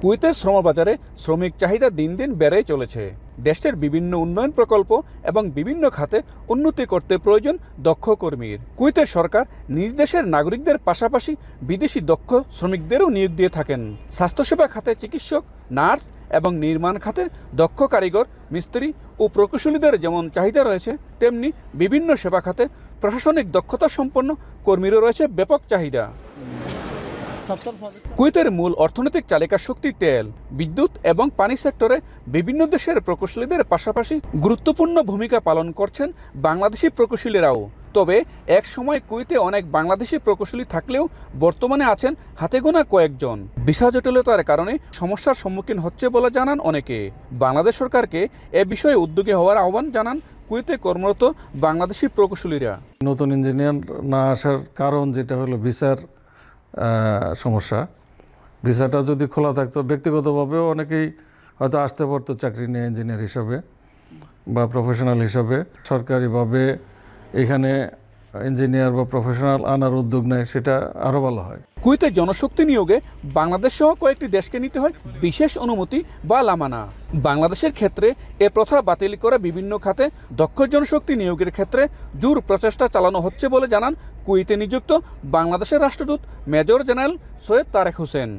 কুয়েতের শ্রমবাজারে শ্রমিক চাহিদা দিন দিন বেড়েই চলেছে। দেশের বিভিন্ন উন্নয়ন প্রকল্প এবং বিভিন্ন খাতে উন্নতি করতে প্রয়োজন দক্ষ কর্মীর। কুয়েতের সরকার নিজ দেশের নাগরিকদের পাশাপাশি বিদেশি দক্ষ শ্রমিকদেরও নিয়োগ দিয়ে থাকেন। স্বাস্থ্যসেবা খাতে চিকিৎসক, নার্স এবং নির্মাণ খাতে দক্ষ কারিগর, মিস্ত্রি ও প্রকৌশলীদের যেমন চাহিদা রয়েছে, তেমনি বিভিন্ন সেবা খাতে প্রশাসনিক দক্ষতা সম্পন্ন কর্মীরও রয়েছে ব্যাপক চাহিদা। কুয়েতের মূল অর্থনৈতিক চালিকা শক্তি তেল, বিদ্যুৎ এবং পানি সেক্টরে বিভিন্ন দেশের প্রকৌশলীদের পাশাপাশি গুরুত্বপূর্ণ ভূমিকা পালন করছেন বাংলাদেশি প্রকৌশলীরাও। তবে এক সময় কুয়েতে অনেক বাংলাদেশি প্রকৌশলী থাকলেও বর্তমানে আছেন হাতে গোনা কয়েকজন। ভিসা জটিলতার কারণে সমস্যার সম্মুখীন হচ্ছে বলে জানান অনেকে। বাংলাদেশ সরকারকে এ বিষয়ে উদ্যোগী হওয়ার আহ্বান জানান কুয়েতে কর্মরত বাংলাদেশি প্রকৌশলীরা। নতুন ইঞ্জিনিয়ার না আসার কারণ যেটা হলো ভিসার সমস্যা। ভিসাটা যদি খোলা থাকতো ব্যক্তিগতভাবেও অনেকেই হয়তো আসতে পারতো চাকরি নিয়ে ইঞ্জিনিয়ার হিসাবে বা প্রফেশনাল হিসাবে। সরকারিভাবে এখানে ইঞ্জিনিয়ার বা প্রফেশনাল আনার উদ্যোগ নেয়, সেটা আরও ভালো হয়। কুয়েতে জনশক্তি নিয়োগে বাংলাদেশ সহ কয়েকটি দেশকে নিতে হয় বিশেষ অনুমতি বা লামানা। বাংলাদেশের ক্ষেত্রে এ প্রথা বাতিল করে বিভিন্ন খাতে দক্ষ জনশক্তি নিয়োগের ক্ষেত্রে জোর প্রচেষ্টা চালানো হচ্ছে বলে জানান কুয়েতে নিযুক্ত বাংলাদেশের রাষ্ট্রদূত মেজর জেনারেল সৈয়দ তারেক হোসেন।